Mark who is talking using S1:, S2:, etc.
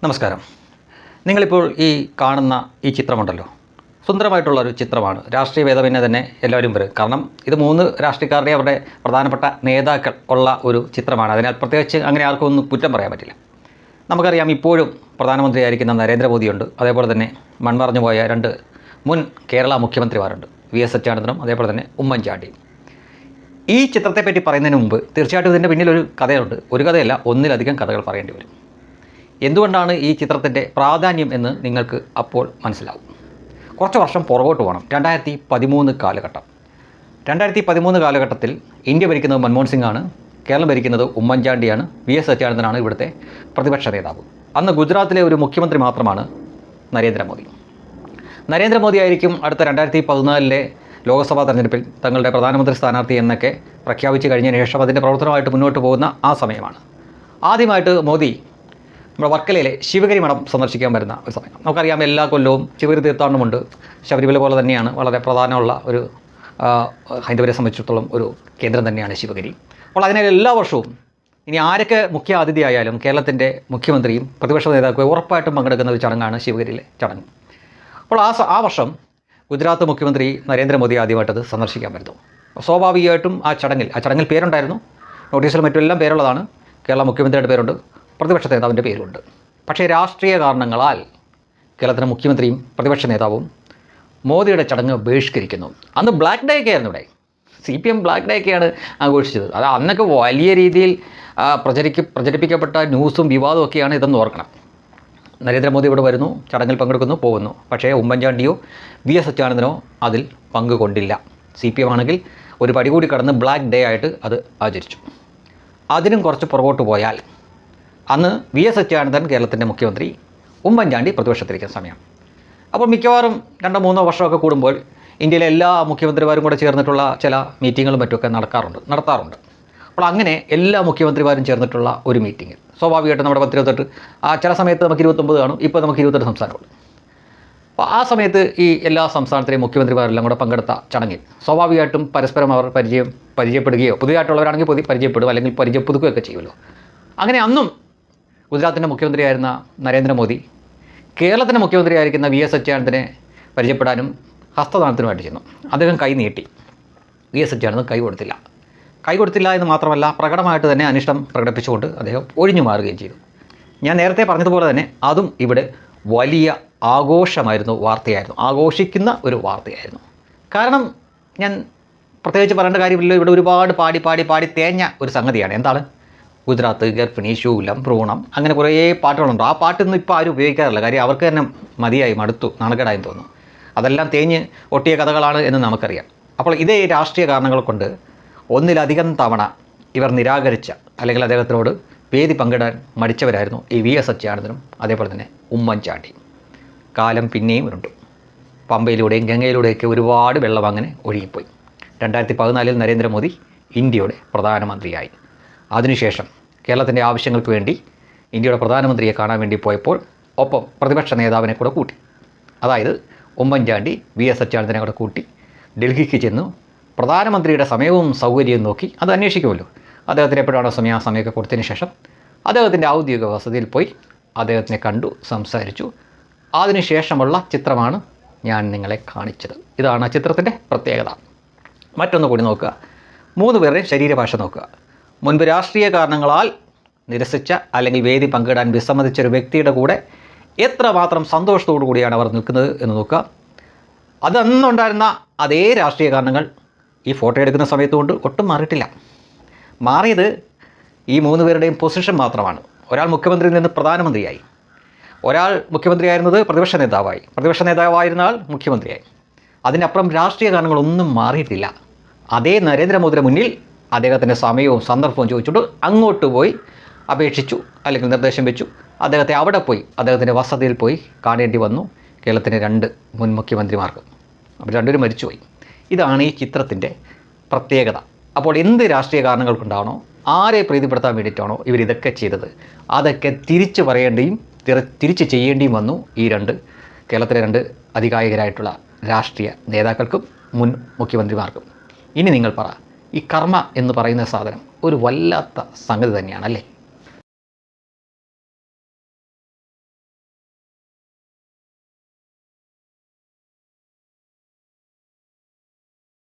S1: നമസ്കാരം. നിങ്ങളിപ്പോൾ ഈ കാണുന്ന ഈ ചിത്രമുണ്ടല്ലോ, സുന്ദരമായിട്ടുള്ളൊരു ചിത്രമാണ്. രാഷ്ട്രീയ ഭേദമന്യേ തന്നെ എല്ലാവരും വരും. കാരണം ഇത് 3 രാഷ്ട്രീയക്കാരുടെ അവരുടെ പ്രധാനപ്പെട്ട നേതാക്കൾ ഉള്ള ഒരു ചിത്രമാണ്. അതിനാൽ പ്രത്യേകിച്ച് അങ്ങനെ ആർക്കും ഒന്നും കുറ്റം പറയാൻ പറ്റില്ല. നമുക്കറിയാം, ഇപ്പോഴും പ്രധാനമന്ത്രിയായിരിക്കുന്ന നരേന്ദ്രമോദിയുണ്ട്. അതേപോലെ തന്നെ മൺമറഞ്ഞു പോയ 2 മുൻ കേരള മുഖ്യമന്ത്രിമാരുണ്ട്, വി.എസ്. അച്യുതാനന്ദനും അതേപോലെ തന്നെ ഉമ്മൻചാണ്ടിയും. ഈ ചിത്രത്തെപ്പറ്റി പറയുന്നതിന് മുമ്പ് തീർച്ചയായിട്ടും ഇതിൻ്റെ പിന്നിലൊരു കഥയുണ്ട്. ഒരു കഥയല്ല, ഒന്നിലധികം കഥകൾ പറയേണ്ടി വരും. എന്തുകൊണ്ടാണ് ഈ ചിത്രത്തിൻ്റെ പ്രാധാന്യം എന്ന് നിങ്ങൾക്ക് അപ്പോൾ മനസ്സിലാവും. കുറച്ച് വർഷം പുറകോട്ട് പോകണം. 2013 കാലഘട്ടം. 2013 കാലഘട്ടത്തിൽ ഇന്ത്യ ഭരിക്കുന്നത് മൻമോഹൻ സിംഗാണ്, കേരളം ഭരിക്കുന്നത് ഉമ്മൻചാണ്ടിയാണ്, വി.എസ്. അച്യുതാനന്ദനാണ് ഇവിടുത്തെ പ്രതിപക്ഷ നേതാവ്. അന്ന് ഗുജറാത്തിലെ ഒരു മുഖ്യമന്ത്രി മാത്രമാണ് നരേന്ദ്രമോദി. നരേന്ദ്രമോദി ആയിരിക്കും അടുത്ത 2014 ലോക്സഭാ തെരഞ്ഞെടുപ്പിൽ തങ്ങളുടെ പ്രധാനമന്ത്രി സ്ഥാനാർത്ഥി എന്നൊക്കെ പ്രഖ്യാപിച്ച് കഴിഞ്ഞതിന് ശേഷം അതിൻ്റെ പ്രവർത്തനമായിട്ട് മുന്നോട്ട് പോകുന്ന ആ സമയമാണ്. ആദ്യമായിട്ട് മോദി നമ്മുടെ വർക്കലയിലെ ശിവഗിരി മഠം സന്ദർശിക്കാൻ വരുന്ന ഒരു സമയം. നമുക്കറിയാം, എല്ലാ കൊല്ലവും ശിവഗിരി തീർത്ഥാടനമുണ്ട്. ശബരിമല പോലെ തന്നെയാണ് വളരെ പ്രധാനമുള്ള ഒരു ഹൈന്ദവരെ സംബന്ധിച്ചിടത്തോളം ഒരു കേന്ദ്രം തന്നെയാണ് ശിവഗിരി. അപ്പോൾ അതിനാൽ എല്ലാ വർഷവും ഇനി ആരൊക്കെ മുഖ്യ അതിഥിയായാലും കേരളത്തിൻ്റെ മുഖ്യമന്ത്രിയും പ്രതിപക്ഷ നേതാക്കളും ഉറപ്പായിട്ടും പങ്കെടുക്കുന്ന ഒരു ചടങ്ങാണ് ശിവഗിരിയിലെ ചടങ്ങ്. അപ്പോൾ ആ വർഷം ഗുജറാത്ത് മുഖ്യമന്ത്രി നരേന്ദ്രമോദി ആദ്യമായിട്ടത് സന്ദർശിക്കാൻ വരുന്നു. സ്വാഭാവികമായിട്ടും ആ ചടങ്ങിൽ പേരുണ്ടായിരുന്നു. നോട്ടീസിലും മറ്റുമെല്ലാം പേരുള്ളതാണ്. കേരള മുഖ്യമന്ത്രിയുടെ പേരുണ്ട്, പ്രതിപക്ഷ നേതാവിൻ്റെ പേരുണ്ട്. പക്ഷേ രാഷ്ട്രീയ കാരണങ്ങളാൽ കേരളത്തിലെ മുഖ്യമന്ത്രിയും പ്രതിപക്ഷ നേതാവും മോദിയുടെ ചടങ്ങ് ബഹിഷ്കരിക്കുന്നു. അന്ന് ബ്ലാക്ക് ഡേ ഒക്കെ ആയിരുന്നു ഇവിടെ. CPM ബ്ലാക്ക് ഡേ ഒക്കെയാണ് ആഘോഷിച്ചത്. അത് അന്നൊക്കെ വലിയ രീതിയിൽ പ്രചരിപ്പിക്കപ്പെട്ട ന്യൂസും വിവാദവും ഒക്കെയാണ് ഇതെന്ന് ഓർക്കണം. നരേന്ദ്രമോദി ഇവിടെ വരുന്നു, ചടങ്ങിൽ പങ്കെടുക്കുന്നു, പോകുന്നു. പക്ഷേ ഉമ്മൻചാണ്ടിയോ വി.എസ്. അച്യുതാനന്ദനോ അതിൽ പങ്കുകൊണ്ടില്ല. CPM ആണെങ്കിൽ ഒരു പടി കൂടി കടന്ന് ബ്ലാക്ക് ഡേ ആയിട്ട് അത് ആചരിച്ചു. അതിനും കുറച്ച് പുറകോട്ട് പോയാൽ അന്ന് വി.എസ്. അച്യുതാനന്ദൻ കേരളത്തിൻ്റെ മുഖ്യമന്ത്രി, ഉമ്മൻചാണ്ടി പ്രതിപക്ഷത്തിരിക്കുന്ന സമയം. അപ്പോൾ മിക്കവാറും 2-3 വർഷമൊക്കെ കൂടുമ്പോൾ ഇന്ത്യയിലെ എല്ലാ മുഖ്യമന്ത്രിമാരും കൂടെ ചേർന്നിട്ടുള്ള ചില മീറ്റിങ്ങുകളും മറ്റുമൊക്കെ നടത്താറുണ്ട്. അപ്പോൾ അങ്ങനെ എല്ലാ മുഖ്യമന്ത്രിമാരും ചേർന്നിട്ടുള്ള ഒരു മീറ്റിംഗ് സ്വാഭാവികമായിട്ടും നമ്മുടെ 10-28, ചില സമയത്ത് നമുക്ക് 29 കാണും, ഇപ്പോൾ നമുക്ക് 28 സംസ്ഥാനമുള്ളൂ. അപ്പോൾ ആ സമയത്ത് ഈ എല്ലാ സംസ്ഥാനത്തിലെയും മുഖ്യമന്ത്രിമാരെല്ലാം കൂടെ പങ്കെടുത്ത ചടങ്ങിൽ സ്വാഭാവികമായിട്ടും പരസ്പരം അവർ പരിചയപ്പെടുകയോ, പുതിയതായിട്ടുള്ളവരാണെങ്കിൽ പരിചയപ്പെടും, അല്ലെങ്കിൽ പരിചയപ്പെടുകയൊക്കെ ചെയ്യുമല്ലോ. അങ്ങനെ അന്നും ഗുജറാത്തിൻ്റെ മുഖ്യമന്ത്രിയായിരുന്ന നരേന്ദ്രമോദി കേരളത്തിൻ്റെ മുഖ്യമന്ത്രിയായിരിക്കുന്ന വി.എസ്. അച്യുതാനന്ദനെ പരിചയപ്പെടാനും ഹസ്തദാനത്തിനുമായിട്ട് ചെന്നു. അദ്ദേഹം കൈ നീട്ടി. വി.എസ്. അച്യുതാനന്ദൻ കൈ കൊടുത്തില്ല എന്ന് മാത്രമല്ല, പ്രകടമായിട്ട് തന്നെ അനിഷ്ടം പ്രകടിപ്പിച്ചുകൊണ്ട് അദ്ദേഹം ഒഴിഞ്ഞു മാറുകയും ചെയ്തു. ഞാൻ നേരത്തെ പറഞ്ഞതുപോലെ തന്നെ അതും ഇവിടെ വലിയ വാർത്തയായിരുന്നു, ആഘോഷിക്കുന്ന ഒരു വാർത്തയായിരുന്നു. കാരണം ഞാൻ പ്രത്യേകിച്ച് പറയേണ്ട കാര്യമില്ല, ഇവിടെ ഒരുപാട് പാടി തേഞ്ഞ ഒരു സംഗതിയാണ്. എന്താണ്? ഗുജറാത്ത്, ഗർഭിണി, ശൂലം, ഭ്രൂണം, അങ്ങനെ കുറേ പാട്ടുകളുണ്ട്. ആ പാട്ടൊന്നും ഇപ്പോൾ ആരും ഉപയോഗിക്കാറില്ല. കാര്യം അവർക്ക് തന്നെ മതിയായി, മടുത്തു, നാണക്കേടായി തോന്നുന്നു. അതെല്ലാം തേഞ്ഞ് ഒട്ടിയ കഥകളാണ് എന്ന് നമുക്കറിയാം. അപ്പോൾ ഇതേ രാഷ്ട്രീയ കാരണങ്ങൾ കൊണ്ട് ഒന്നിലധികം തവണ ഇവർ നിരാകരിച്ച, അല്ലെങ്കിൽ അദ്ദേഹത്തിനോട് വേദി പങ്കിടാൻ മടിച്ചവരായിരുന്നു ഈ വി.എസ്. അച്യുതാനന്ദനും അതേപോലെ തന്നെ ഉമ്മൻചാണ്ടി. കാലം പിന്നെയും ഉരുണ്ടു. പമ്പയിലൂടെയും ഗംഗയിലൂടെയൊക്കെ ഒരുപാട് വെള്ളം അങ്ങനെ ഒഴുകിപ്പോയി. 2014 നരേന്ദ്രമോദി ഇന്ത്യയുടെ പ്രധാനമന്ത്രിയായി. അതിനുശേഷം കേരളത്തിൻ്റെ ആവശ്യങ്ങൾക്ക് വേണ്ടി ഇന്ത്യയുടെ പ്രധാനമന്ത്രിയെ കാണാൻ വേണ്ടി പോയപ്പോൾ ഒപ്പം പ്രതിപക്ഷ നേതാവിനെ കൂടെ കൂട്ടി. അതായത് ഉമ്മൻചാണ്ടി വി.എസ്. അച്യുതാനന്ദനെ കൂടെ കൂട്ടി ഡൽഹിക്ക് ചെന്നു. പ്രധാനമന്ത്രിയുടെ സമയവും സൗകര്യവും നോക്കി അത് അന്വേഷിക്കുമല്ലോ. അദ്ദേഹത്തിന് എപ്പോഴാണോ സമയമൊക്കെ കൊടുത്തതിന് ശേഷം അദ്ദേഹത്തിൻ്റെ ഔദ്യോഗിക വസതിയിൽ പോയി അദ്ദേഹത്തിനെ കണ്ടു, സംസാരിച്ചു. അതിനുശേഷമുള്ള ചിത്രമാണ് ഞാൻ നിങ്ങളെ കാണിച്ചത്. ഇതാണ് ആ ചിത്രത്തിൻ്റെ പ്രത്യേകത. മറ്റൊന്ന് കൂടി നോക്കുക. 3 പേരുടെയും ശരീരഭാഷ നോക്കുക. മുൻപ് രാഷ്ട്രീയ കാരണങ്ങളാൽ നിരസിച്ച, അല്ലെങ്കിൽ വേദി പങ്കിടാൻ വിസമ്മതിച്ച ഒരു വ്യക്തിയുടെ കൂടെ എത്രമാത്രം സന്തോഷത്തോടു കൂടിയാണ് അവർ നിൽക്കുന്നത് എന്ന് നോക്കുക. അതന്നുണ്ടായിരുന്ന അതേ രാഷ്ട്രീയ കാരണങ്ങൾ ഈ ഫോട്ടോ എടുക്കുന്ന സമയത്തുകൊണ്ട് ഒട്ടും മാറിയിട്ടില്ല. മാറിയത് ഈ 3 പേരുടെയും പൊസിഷൻ മാത്രമാണ്. ഒരാൾ മുഖ്യമന്ത്രിയിൽ നിന്ന് പ്രധാനമന്ത്രിയായി, ഒരാൾ മുഖ്യമന്ത്രിയായിരുന്നത് പ്രതിപക്ഷ നേതാവായിരുന്ന ആൾ മുഖ്യമന്ത്രിയായി. അതിനപ്പുറം രാഷ്ട്രീയ കാരണങ്ങളൊന്നും മാറിയിട്ടില്ല. അതേ നരേന്ദ്രമോദിയുടെ മുന്നിൽ അദ്ദേഹത്തിൻ്റെ സമയവും സന്ദർഭവും ചോദിച്ചുകൊണ്ട് അങ്ങോട്ട് പോയി അപേക്ഷിച്ചു, അല്ലെങ്കിൽ നിർദ്ദേശം വെച്ചു. അദ്ദേഹത്തെ അവിടെ പോയി, അദ്ദേഹത്തിൻ്റെ വസതിയിൽ പോയി കാണേണ്ടി വന്നു കേരളത്തിൻ്റെ 2 മുൻ മുഖ്യമന്ത്രിമാർക്ക്. അവർ 2 പേരും മരിച്ചുപോയി. ഇതാണ് ഈ ചിത്രത്തിൻ്റെ പ്രത്യേകത. അപ്പോൾ എന്ത് രാഷ്ട്രീയ കാരണങ്ങൾ കൊണ്ടാണോ, ആരെ പ്രീതിപ്പെടുത്താൻ വേണ്ടിയിട്ടാണോ ഇവരിതൊക്കെ ചെയ്തത്, അതൊക്കെ തിരിച്ചു പറയേണ്ടിയും തിരിച്ച് ചെയ്യേണ്ടിയും വന്നു ഈ കേരളത്തിലെ 2 അധികായകരായിട്ടുള്ള രാഷ്ട്രീയ നേതാക്കൾക്കും മുൻ മുഖ്യമന്ത്രിമാർക്കും. ഇനി നിങ്ങൾ പറ, ഈ കർമ്മ എന്ന് പറയുന്ന സാധനം ഒരു വല്ലാത്ത സംഗതി തന്നെയാണ്, അല്ലേ?